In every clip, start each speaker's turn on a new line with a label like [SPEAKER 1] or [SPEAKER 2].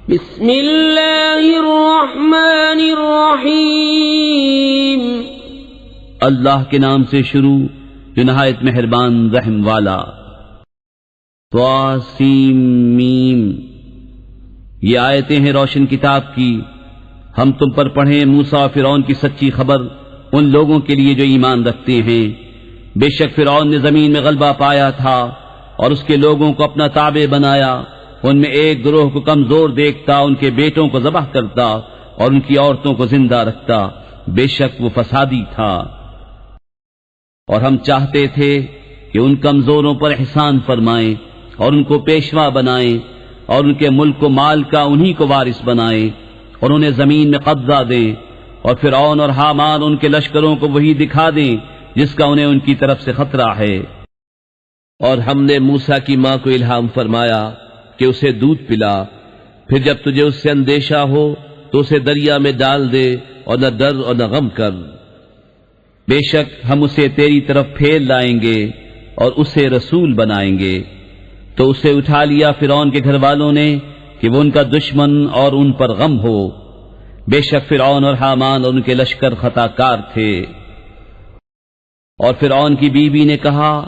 [SPEAKER 1] بسم اللہ الرحمن الرحیم،
[SPEAKER 2] اللہ کے نام سے شروع جو نہایت مہربان رحم والا۔ طاسیم میم، یہ آیتیں ہیں روشن کتاب کی۔ ہم تم پر پڑھیں موسیٰ اور فرعون کی سچی خبر ان لوگوں کے لیے جو ایمان رکھتے ہیں۔ بے شک فرعون نے زمین میں غلبہ پایا تھا اور اس کے لوگوں کو اپنا تابع بنایا۔ ان میں ایک گروہ کو کمزور دیکھتا، ان کے بیٹوں کو ذبح کرتا اور ان کی عورتوں کو زندہ رکھتا۔ بے شک وہ فسادی تھا۔ اور ہم چاہتے تھے کہ ان کمزوروں پر احسان فرمائیں اور ان کو پیشوا بنائیں اور ان کے ملک و مال کا انہی کو وارث بنائیں اور انہیں زمین میں قبضہ دیں، اور فرعون اور حامان ان کے لشکروں کو وہی دکھا دیں جس کا انہیں ان کی طرف سے خطرہ ہے۔
[SPEAKER 3] اور ہم نے موسیٰ کی ماں کو الہام فرمایا کہ اسے دودھ پلا، پھر جب تجھے اس سے اندیشہ ہو تو اسے دریا میں ڈال دے اور نہ ڈر اور نہ غم کر۔
[SPEAKER 2] بے شک ہم اسے تیری طرف پھیر لائیں گے اور اسے رسول بنائیں گے۔ تو اسے اٹھا لیا فرعون کے گھر والوں نے کہ وہ ان کا دشمن اور ان پر غم ہو۔ بے شک فرعون اور حامان اور ان کے لشکر خطا کار تھے۔ اور فرعون کی بیوی نے کہا،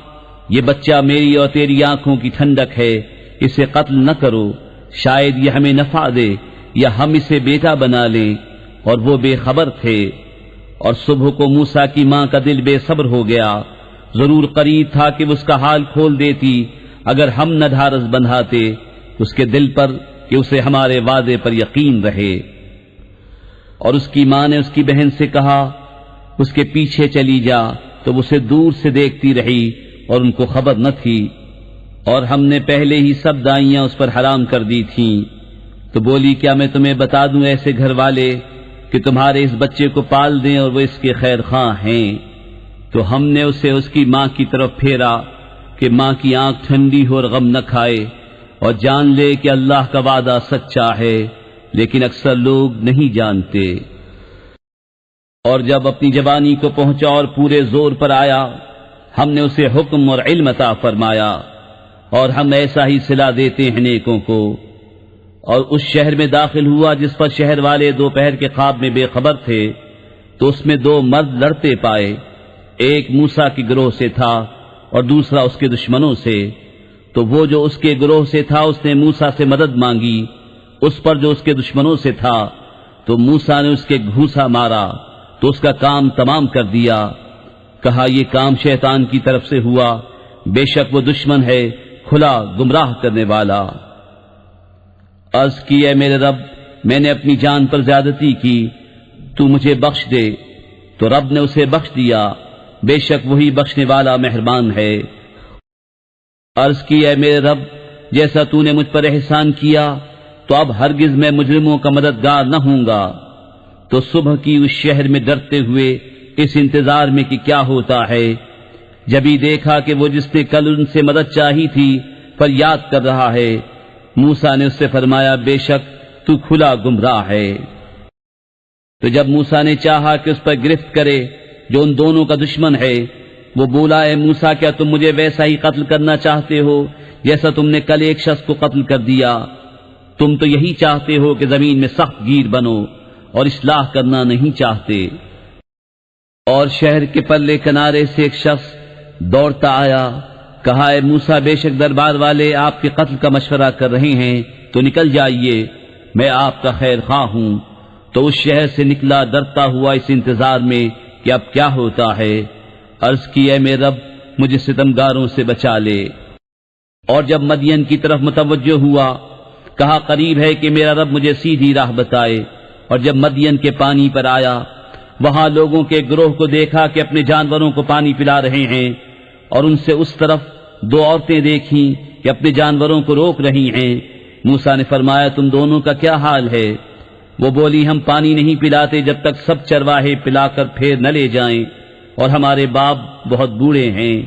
[SPEAKER 2] یہ بچہ میری اور تیری آنکھوں کی ٹھنڈک ہے، اسے قتل نہ کرو، شاید یہ ہمیں نفع دے یا ہم اسے بیٹا بنا لیں۔ اور وہ بے خبر تھے۔ اور صبح کو موسیٰ کی ماں کا دل بے صبر ہو گیا، ضرور قریب تھا کہ وہ اس کا حال کھول دیتی اگر ہم نہ ڈھارس بندھاتے اس کے دل پر کہ اسے ہمارے وعدے پر یقین رہے۔ اور اس کی ماں نے اس کی بہن سے کہا، اس کے پیچھے چلی جا، تو وہ اسے دور سے دیکھتی رہی اور ان کو خبر نہ تھی۔ اور ہم نے پہلے ہی سب دائیاں اس پر حرام کر دی تھیں۔ تو بولی، کیا میں تمہیں بتا دوں ایسے گھر والے کہ تمہارے اس بچے کو پال دیں اور وہ اس کے خیر خواہ ہیں؟ تو ہم نے اسے اس کی ماں کی طرف پھیرا کہ ماں کی آنکھ ٹھنڈی ہو اور غم نہ کھائے اور جان لے کہ اللہ کا وعدہ سچا ہے، لیکن اکثر لوگ نہیں جانتے۔ اور جب اپنی جوانی کو پہنچا اور پورے زور پر آیا، ہم نے اسے حکم اور علم عطا فرمایا، اور ہم ایسا ہی صلہ دیتے ہیں نیکوں کو۔ اور اس شہر میں داخل ہوا جس پر شہر والے دوپہر کے خواب میں بے خبر تھے، تو اس میں دو مرد لڑتے پائے، ایک موسیٰ کے گروہ سے تھا اور دوسرا اس کے دشمنوں سے۔ تو وہ جو اس کے گروہ سے تھا اس نے موسیٰ سے مدد مانگی اس پر جو اس کے دشمنوں سے تھا، تو موسیٰ نے اس کے گھوسا مارا تو اس کا کام تمام کر دیا۔ کہا، یہ کام شیطان کی طرف سے ہوا، بے شک وہ دشمن ہے کھلا گمراہ کرنے والا۔ عرض کی، اے میرے رب، میں نے اپنی جان پر زیادتی کی، تو مجھے بخش دے۔ تو رب نے اسے بخش دیا، بے شک وہی بخشنے والا مہربان ہے۔ عرض کی، اے میرے رب، جیسا تو نے مجھ پر احسان کیا تو اب ہرگز میں مجرموں کا مددگار نہ ہوں گا۔ تو صبح کی اس شہر میں ڈرتے ہوئے اس انتظار میں کہ کیا ہوتا ہے، جبھی دیکھا کہ وہ جس نے کل ان سے مدد چاہی تھی فریاد کر رہا ہے۔ موسیٰ نے اس سے فرمایا، بے شک تو کھلا گمراہ ہے۔ تو جب موسیٰ نے چاہا کہ اس پر گرفت کرے جو ان دونوں کا دشمن ہے، وہ بولا، اے موسیٰ، کیا تم مجھے ویسا ہی قتل کرنا چاہتے ہو جیسا تم نے کل ایک شخص کو قتل کر دیا؟ تم تو یہی چاہتے ہو کہ زمین میں سخت گیر بنو اور اصلاح کرنا نہیں چاہتے۔ اور شہر کے پرلے کنارے سے ایک شخص دوڑتا آیا، کہا، اے موسیٰ، بے شک دربار والے آپ کے قتل کا مشورہ کر رہے ہیں، تو نکل جائیے، میں آپ کا خیر خواہ ہوں۔ تو اس شہر سے نکلا ڈرتا ہوا اس انتظار میں کہ اب کیا ہوتا ہے۔ عرض کی، اے میرے رب، مجھے ستمگاروں سے بچا لے۔ اور جب مدین کی طرف متوجہ ہوا، کہا، قریب ہے کہ میرا رب مجھے سیدھی راہ بتائے۔ اور جب مدین کے پانی پر آیا، وہاں لوگوں کے گروہ کو دیکھا کہ اپنے جانوروں کو پانی پلا رہے ہیں، اور ان سے اس طرف دو عورتیں دیکھیں کہ اپنے جانوروں کو روک رہی ہیں۔ موسیٰ نے فرمایا، تم دونوں کا کیا حال ہے؟ وہ بولی، ہم پانی نہیں پلاتے جب تک سب چرواہے پلا کر پھیر نہ لے جائیں، اور ہمارے باپ بہت بوڑھے ہیں۔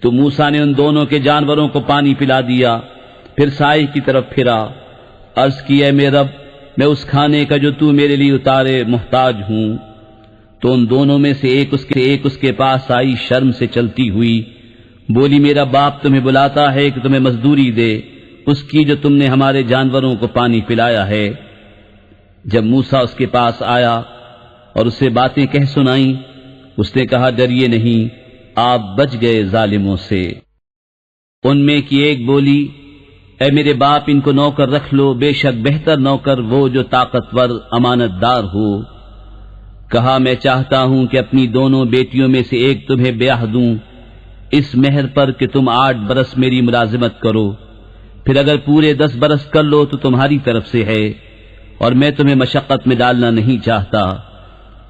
[SPEAKER 2] تو موسیٰ نے ان دونوں کے جانوروں کو پانی پلا دیا، پھر سائے کی طرف پھرا۔ عرض کی، اے میرے رب، میں اس کھانے کا جو تو میرے لیے اتارے محتاج ہوں۔ تو ان دونوں میں سے ایک اس کے پاس آئی شرم سے چلتی ہوئی، بولی، میرا باپ تمہیں بلاتا ہے کہ تمہیں مزدوری دے، اس کی جو تم نے ہمارے جانوروں کو پانی پلایا ہے۔ جب موسیٰ اس کے پاس آیا اور اسے باتیں کہہ سنائیں، اس نے کہا ڈریے نہیں، آپ بچ گئے ظالموں سے۔ ان میں کی ایک بولی اے میرے باپ ان کو نوکر رکھ لو، بے شک بہتر نوکر وہ جو طاقتور امانت دار ہو۔ کہا میں چاہتا ہوں کہ اپنی دونوں بیٹیوں میں سے ایک تمہیں بیاہ دوں اس مہر پر کہ تم 8 برس میری ملازمت کرو، پھر اگر پورے 10 برس کر لو تو تمہاری طرف سے ہے، اور میں تمہیں مشقت میں ڈالنا نہیں چاہتا،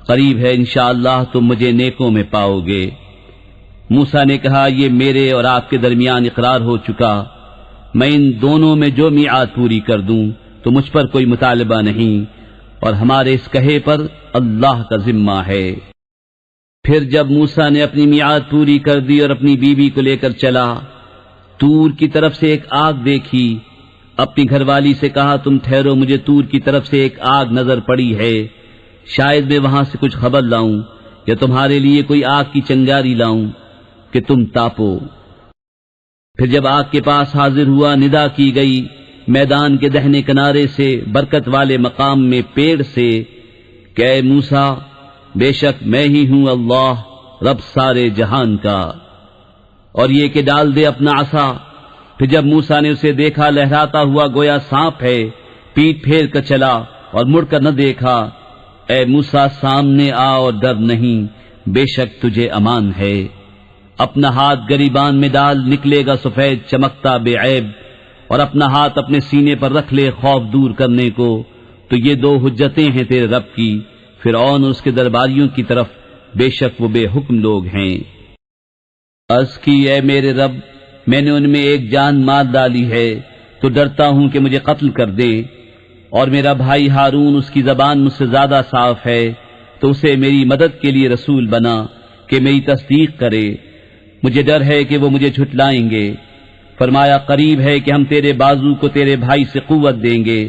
[SPEAKER 2] قریب ہے انشاءاللہ تم مجھے نیکوں میں پاؤ گے۔ موسیٰ نے کہا یہ میرے اور آپ کے درمیان اقرار ہو چکا، میں ان دونوں میں جو میعاد پوری کر دوں تو مجھ پر کوئی مطالبہ نہیں، اور ہمارے اس کہے پر اللہ کا ذمہ ہے۔ پھر جب موسیٰ نے اپنی میعاد پوری کر دی اور اپنی بیوی کو لے کر چلا، طور کی طرف سے ایک آگ دیکھی، اپنی گھر والی سے کہا تم ٹھہرو، مجھے طور کی طرف سے ایک آگ نظر پڑی ہے، شاید میں وہاں سے کچھ خبر لاؤں یا تمہارے لیے کوئی آگ کی چنگاری لاؤں کہ تم تاپو۔ پھر جب آگ کے پاس حاضر ہوا، ندا کی گئی میدان کے دہنے کنارے سے، برکت والے مقام میں پیڑ سے کہ اے موسیٰ بے شک میں ہی ہوں اللہ رب سارے جہان کا، اور یہ کہ ڈال دے اپنا عصا۔ پھر جب موسیٰ نے اسے دیکھا لہراتا ہوا گویا سانپ ہے، پیٹ پھیر کر چلا اور مڑ کر نہ دیکھا۔ اے موسیٰ سامنے آ اور ڈر نہیں، بے شک تجھے امان ہے۔ اپنا ہاتھ گریبان میں ڈال، نکلے گا سفید چمکتا بے عیب، اور اپنا ہاتھ اپنے سینے پر رکھ لے خوف دور کرنے کو، تو یہ 2 حجتیں ہیں تیرے رب کی، فرعون اور اس کے درباریوں کی طرف، بے شک وہ بے حکم لوگ ہیں۔ عرض کی اے میرے رب میں نے ان میں ایک جان مار ڈالی ہے، تو ڈرتا ہوں کہ مجھے قتل کر دے، اور میرا بھائی ہارون اس کی زبان مجھ سے زیادہ صاف ہے، تو اسے میری مدد کے لیے رسول بنا کہ میری تصدیق کرے، مجھے ڈر ہے کہ وہ مجھے جھٹلائیں گے۔ فرمایا قریب ہے کہ ہم تیرے بازو کو تیرے بھائی سے قوت دیں گے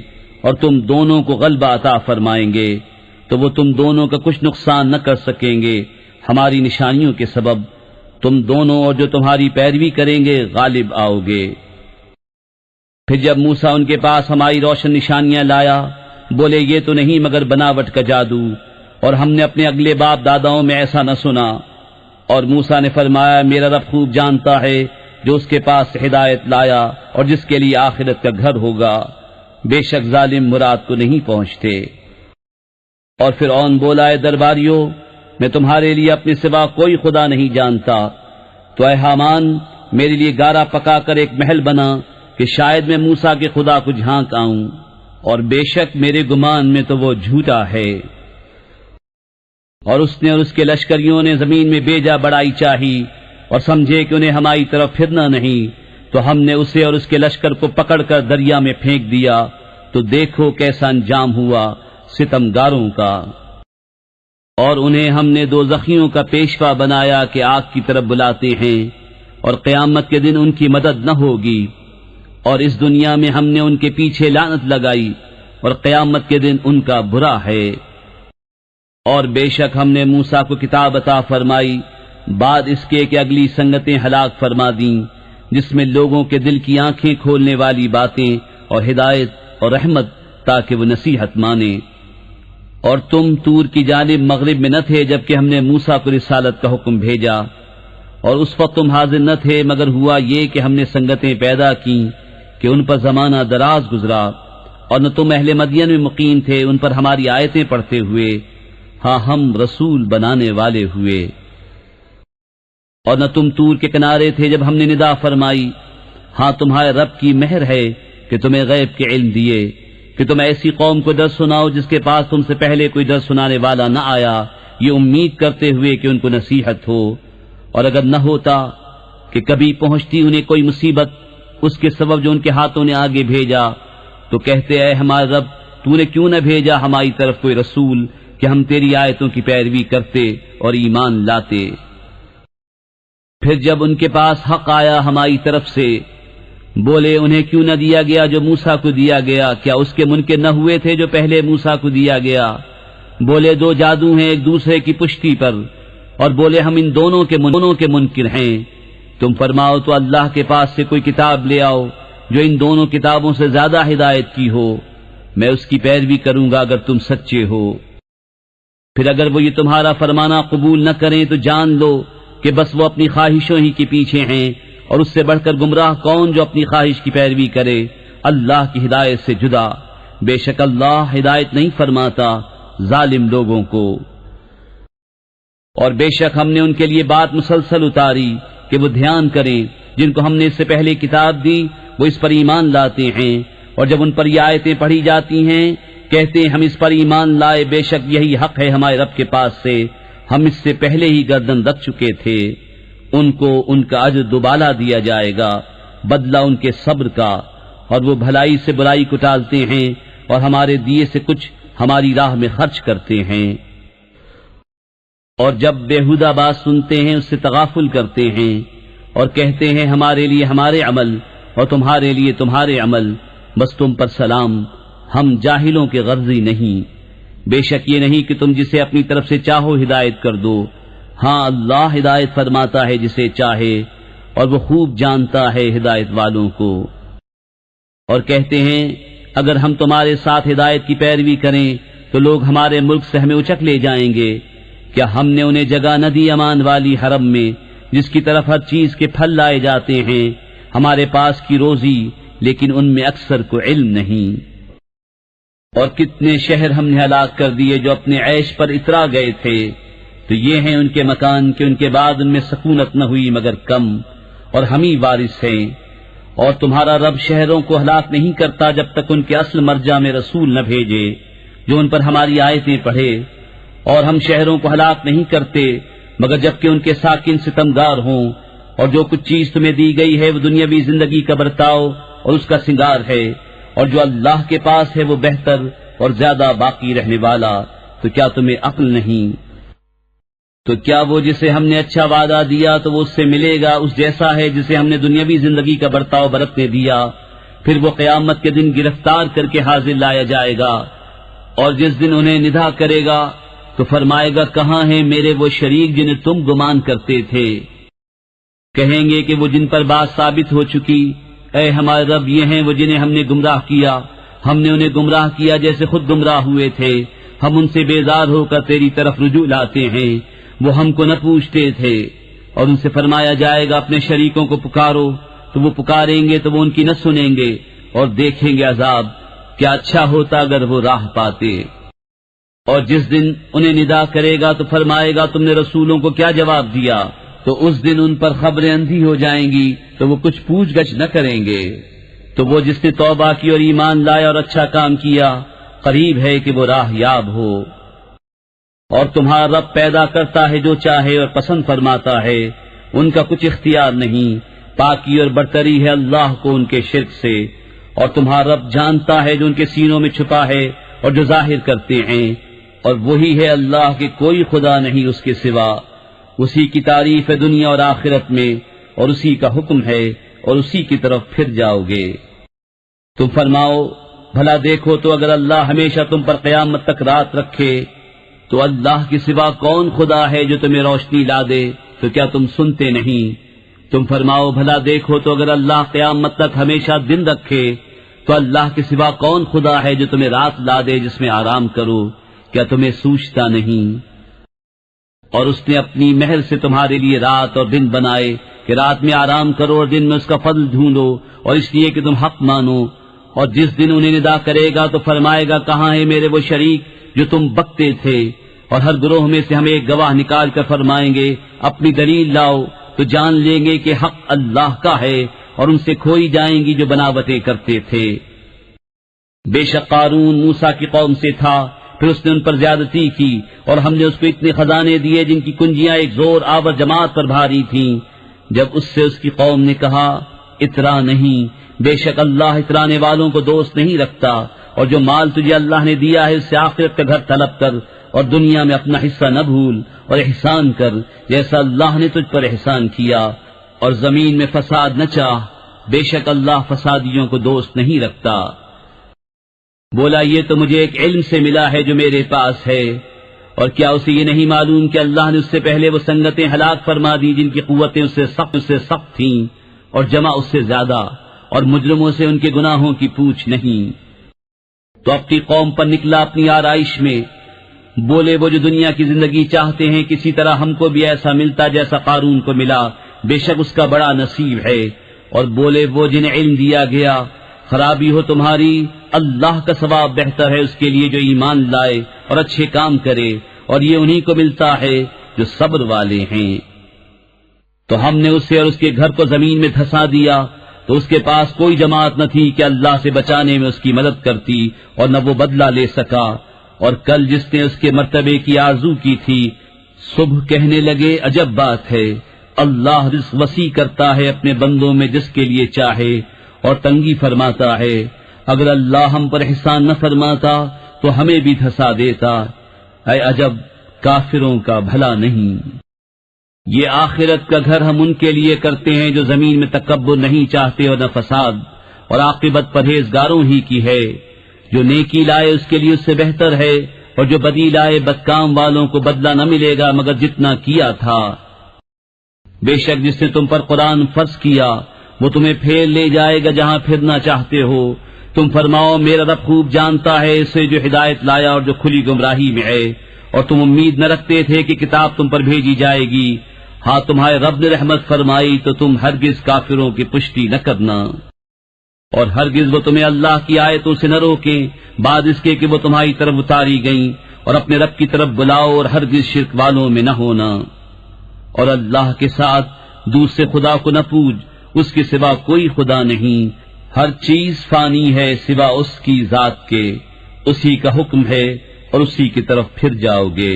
[SPEAKER 2] اور تم دونوں کو غلبہ عطا فرمائیں گے، تو وہ تم دونوں کا کچھ نقصان نہ کر سکیں گے ہماری نشانیوں کے سبب، تم دونوں اور جو تمہاری پیروی کریں گے غالب آؤ گے۔ پھر جب موسیٰ ان کے پاس ہماری روشن نشانیاں لایا، بولے یہ تو نہیں مگر بناوٹ کا جادو، اور ہم نے اپنے اگلے باپ داداؤں میں ایسا نہ سنا۔ اور موسیٰ نے فرمایا میرا رب خوب جانتا ہے جو اس کے پاس ہدایت لایا اور جس کے لیے آخرت کا گھر ہوگا، بے شک ظالم مراد کو نہیں پہنچتے۔ اور فرعون بولا اے درباریوں میں تمہارے لیے اپنے سوا کوئی خدا نہیں جانتا، تو اے حامان میرے لیے گارا پکا کر ایک محل بنا کہ شاید میں موسیٰ کے خدا کو جھانک آؤں، اور بے شک میرے گمان میں تو وہ جھوٹا ہے۔ اور اس نے اور اس کے لشکریوں نے زمین میں بیجا بڑائی چاہی، اور سمجھے کہ انہیں ہماری طرف پھرنا نہیں، تو ہم نے اسے اور اس کے لشکر کو پکڑ کر دریا میں پھینک دیا، تو دیکھو کیسا انجام ہوا ستمگاروں کا۔ اور انہیں ہم نے دوزخیوں کا پیشوا بنایا کہ آگ کی طرف بلاتے ہیں، اور قیامت کے دن ان کی مدد نہ ہوگی، اور اس دنیا میں ہم نے ان کے پیچھے لعنت لگائی، اور قیامت کے دن ان کا برا ہے۔ اور بے شک ہم نے موسیٰ کو کتاب عطا فرمائی بعد اس کے کہ اگلی سنگتیں ہلاک فرما دیں، جس میں لوگوں کے دل کی آنکھیں کھولنے والی باتیں اور ہدایت اور رحمت، تاکہ وہ نصیحت مانے۔ اور تم طور کی جانب مغرب میں نہ تھے جبکہ ہم نے موسیٰ کو رسالت کا حکم بھیجا، اور اس وقت تم حاضر نہ تھے مگر ہوا یہ کہ ہم نے سنگتیں پیدا کیں کہ ان پر زمانہ دراز گزرا، اور نہ تم اہل مدین میں مقیم تھے ان پر ہماری آیتیں پڑھتے ہوئے، ہاں ہم رسول بنانے والے ہوئے۔ اور نہ تم طور کے کنارے تھے جب ہم نے ندا فرمائی، ہاں تمہارے رب کی مہر ہے کہ تمہیں غیب کے علم دیے کہ تم ایسی قوم کو درس سناؤ جس کے پاس تم سے پہلے کوئی درس سنانے والا نہ آیا، یہ امید کرتے ہوئے کہ ان کو نصیحت ہو۔ اور اگر نہ ہوتا کہ کبھی پہنچتی انہیں کوئی مصیبت اس کے سبب جو ان کے ہاتھوں نے آگے بھیجا، تو کہتے اے ہمارے رب تو نے کیوں نہ بھیجا ہماری طرف کوئی رسول کہ ہم تیری آیتوں کی پیروی کرتے اور ایمان لاتے۔ پھر جب ان کے پاس حق آیا ہماری طرف سے، بولے انہیں کیوں نہ دیا گیا جو موسیٰ کو دیا گیا، کیا اس کے منکر نہ ہوئے تھے جو پہلے موسیٰ کو دیا گیا؟ بولے 2 جادو ہیں ایک دوسرے کی پشتی پر، اور بولے ہم ان دونوں کے منکر ہیں۔ تم فرماؤ تو اللہ کے پاس سے کوئی کتاب لے آؤ جو ان دونوں کتابوں سے زیادہ ہدایت کی ہو، میں اس کی پیروی کروں گا اگر تم سچے ہو۔ پھر اگر وہ یہ تمہارا فرمانا قبول نہ کریں تو جان لو کہ بس وہ اپنی خواہشوں ہی کے پیچھے ہیں، اور اس سے بڑھ کر گمراہ کون جو اپنی خواہش کی پیروی کرے اللہ کی ہدایت سے جدا۔ بے شک اللہ ہدایت نہیں فرماتا ظالم لوگوں کو۔ اور بے شک ہم نے ان کے لیے بات مسلسل اتاری کہ وہ دھیان کریں، جن کو ہم نے اس سے پہلے کتاب دی وہ اس پر ایمان لاتے ہیں، اور جب ان پر یہ آیتیں پڑھی جاتی ہیں کہتے ہیں ہم اس پر ایمان لائے، بے شک یہی حق ہے ہمارے رب کے پاس سے، ہم اس سے پہلے ہی گردن رکھ چکے تھے۔ ان کو ان کا اجر دوبالا دیا جائے گا، بدلہ ان کے صبر کا، اور وہ بھلائی سے برائی کو ٹالتے ہیں اور ہمارے دیے سے کچھ ہماری راہ میں خرچ کرتے ہیں۔ اور جب بےہودہ بات سنتے ہیں اس سے تغافل کرتے ہیں اور کہتے ہیں ہمارے لیے ہمارے عمل اور تمہارے لیے تمہارے عمل، بس تم پر سلام، ہم جاہلوں کے غرضی نہیں۔ بے شک یہ نہیں کہ تم جسے اپنی طرف سے چاہو ہدایت کر دو، ہاں اللہ ہدایت فرماتا ہے جسے چاہے، اور وہ خوب جانتا ہے ہدایت والوں کو۔ اور کہتے ہیں اگر ہم تمہارے ساتھ ہدایت کی پیروی کریں تو لوگ ہمارے ملک سے ہمیں اچک لے جائیں گے۔ کیا ہم نے انہیں جگہ نہ دی امان والی حرم میں، جس کی طرف ہر چیز کے پھل لائے جاتے ہیں، ہمارے پاس کی روزی، لیکن ان میں اکثر کو علم نہیں۔ اور کتنے شہر ہم نے ہلاک کر دیے جو اپنے عیش پر اترا گئے تھے، تو یہ ہیں ان کے مکان کہ ان کے بعد ان میں سکونت نہ ہوئی مگر کم، اور ہم ہی وارث ہیں۔ اور تمہارا رب شہروں کو ہلاک نہیں کرتا جب تک ان کے اصل مرجع میں رسول نہ بھیجے جو ان پر ہماری آیتیں پڑھے، اور ہم شہروں کو ہلاک نہیں کرتے مگر جبکہ ان کے ساکن ستمگار ہوں، اور جو کچھ چیز تمہیں دی گئی ہے وہ دنیاوی زندگی کا برتاؤ اور اس کا سنگار ہے، اور جو اللہ کے پاس ہے وہ بہتر اور زیادہ باقی رہنے والا۔ تو کیا تمہیں عقل نہیں؟ تو کیا وہ جسے ہم نے اچھا وعدہ دیا تو وہ اس سے ملے گا اس جیسا ہے جسے ہم نے دنیاوی زندگی کا برتاؤ برتنے دیا؟ پھر وہ قیامت کے دن گرفتار کر کے حاضر لایا جائے گا، اور جس دن انہیں ندا کرے گا تو فرمائے گا کہاں ہیں میرے وہ شریک جنہیں تم گمان کرتے تھے؟ کہیں گے کہ وہ جن پر بات ثابت ہو چکی، اے ہمارے رب یہ ہیں وہ جنہیں ہم نے گمراہ کیا، ہم نے انہیں گمراہ کیا جیسے خود گمراہ ہوئے تھے، ہم ان سے بیزار ہو کر تیری طرف رجوع لاتے ہیں، وہ ہم کو نہ پوچھتے تھے۔ اور ان سے فرمایا جائے گا اپنے شریکوں کو پکارو، تو وہ پکاریں گے تو وہ ان کی نہ سنیں گے، اور دیکھیں گے عذاب، کیا اچھا ہوتا اگر وہ راہ پاتے۔ اور جس دن انہیں ندا کرے گا تو فرمائے گا تم نے رسولوں کو کیا جواب دیا؟ تو اس دن ان پر خبریں اندھی ہو جائیں گی تو وہ کچھ پوچھ گچھ نہ کریں گے۔ تو وہ جس نے توبہ کی اور ایمان لائے اور اچھا کام کیا، قریب ہے کہ وہ راہ یاب ہو۔ اور تمہارا رب پیدا کرتا ہے جو چاہے اور پسند فرماتا ہے، ان کا کچھ اختیار نہیں، پاکی اور برتری ہے اللہ کو ان کے شرک سے۔ اور تمہارا رب جانتا ہے جو ان کے سینوں میں چھپا ہے اور جو ظاہر کرتے ہیں، اور وہی ہے اللہ کہ کوئی خدا نہیں اس کے سوا، اسی کی تعریف ہے دنیا اور آخرت میں، اور اسی کا حکم ہے اور اسی کی طرف پھر جاؤ گے۔ تم فرماؤ بھلا دیکھو تو اگر اللہ ہمیشہ تم پر قیامت تک رات رکھے تو اللہ کے سوا کون خدا ہے جو تمہیں روشنی لا دے؟ تو کیا تم سنتے نہیں؟ تم فرماؤ بھلا دیکھو تو اگر اللہ قیامت تک ہمیشہ دن رکھے تو اللہ کے سوا کون خدا ہے جو تمہیں رات لا دے جس میں آرام کرو؟ کیا تمہیں سوچتا نہیں؟ اور اس نے اپنی مہر سے تمہارے لیے رات اور دن بنائے کہ رات میں آرام کرو اور دن میں اس کا فضل ڈھونڈو، اور اس لیے کہ تم حق مانو۔ اور جس دن انہیں ندا کرے گا تو فرمائے گا کہاں ہے میرے وہ شریک جو تم بکتے تھے؟ اور ہر گروہ میں سے ہم ایک گواہ نکال کر فرمائیں گے اپنی دلیل لاؤ، تو جان لیں گے کہ حق اللہ کا ہے، اور ان سے کھوئی جائیں گی جو بناوٹیں کرتے تھے۔ بے شک قارون موسیٰ کی قوم سے تھا، پھر اس نے ان پر زیادتی کی، اور ہم نے اس کو اتنے خزانے دیے جن کی کنجیاں ایک زور آور جماعت پر بھاری تھیں۔ جب اس سے اس کی قوم نے کہا اترا نہیں، بے شک اللہ اترانے والوں کو دوست نہیں رکھتا، اور جو مال تجھے اللہ نے دیا ہے اس سے آخرت کا گھر طلب کر، اور دنیا میں اپنا حصہ نہ بھول، اور احسان کر جیسا اللہ نے تجھ پر احسان کیا، اور زمین میں فساد نہ چاہ، بے شک اللہ فسادیوں کو دوست نہیں رکھتا۔ بولا یہ تو مجھے ایک علم سے ملا ہے جو میرے پاس ہے، اور کیا اسے یہ نہیں معلوم کہ اللہ نے اس سے پہلے وہ سنگتیں ہلاک فرما دی جن کی قوتیں اس سے سخت تھیں اور جمع اس سے زیادہ، اور مجرموں سے ان کے گناہوں کی پوچھ نہیں۔ تو اپنی قوم پر نکلا اپنی آرائش میں، بولے وہ جو دنیا کی زندگی چاہتے ہیں کسی طرح ہم کو بھی ایسا ملتا جیسا قارون کو ملا، بے شک اس کا بڑا نصیب ہے۔ اور بولے وہ جنہیں علم دیا گیا، خرابی ہو تمہاری، اللہ کا ثواب بہتر ہے اس کے لیے جو ایمان لائے اور اچھے کام کرے، اور یہ انہی کو ملتا ہے جو صبر والے ہیں۔ تو ہم نے اسے اور اس کے گھر کو زمین میں دھسا دیا، تو اس کے پاس کوئی جماعت نہ تھی کہ اللہ سے بچانے میں اس کی مدد کرتی، اور نہ وہ بدلہ لے سکا۔ اور کل جس نے اس کے مرتبے کی آرزو کی تھی، صبح کہنے لگے عجب بات ہے، اللہ رزق وسیع کرتا ہے اپنے بندوں میں جس کے لیے چاہے، اور تنگی فرماتا ہے۔ اگر اللہ ہم پر احسان نہ فرماتا تو ہمیں بھی دھسا دیتا۔ اے عجب کافروں کا بھلا نہیں۔ یہ آخرت کا گھر ہم ان کے لیے کرتے ہیں جو زمین میں تکبر نہیں چاہتے اور نہ فساد، اور عاقبت پرہیزگاروں ہی کی ہے۔ جو نیکی لائے اس کے لیے اس سے بہتر ہے، اور جو بدی لائے بدکام والوں کو بدلہ نہ ملے گا مگر جتنا کیا تھا۔ بے شک جس نے تم پر قرآن فرض کیا وہ تمہیں پھیر لے جائے گا جہاں پھرنا چاہتے ہو۔ تم فرماؤ میرا رب خوب جانتا ہے اسے جو ہدایت لایا اور جو کھلی گمراہی میں ہے، اور تم امید نہ رکھتے تھے کہ کتاب تم پر بھیجی جائے گی۔ ہاں تمہارے رب نے رحمت فرمائی تو تم ہرگز کافروں کی پشتی نہ کرنا، اور ہرگز وہ تمہیں اللہ کی آیتوں سے نہ روکیں بعد اس کے کہ وہ تمہاری طرف اتاری گئیں، اور اپنے رب کی طرف بلاؤ اور ہرگز شرک والوں میں نہ ہونا۔ اور اللہ کے ساتھ دوسرے خدا کو نہ پوج، اس کے سوا کوئی خدا نہیں، ہر چیز فانی ہے سوا اس کی ذات کے، اسی کا حکم ہے اور اسی کی طرف پھر جاؤ گے۔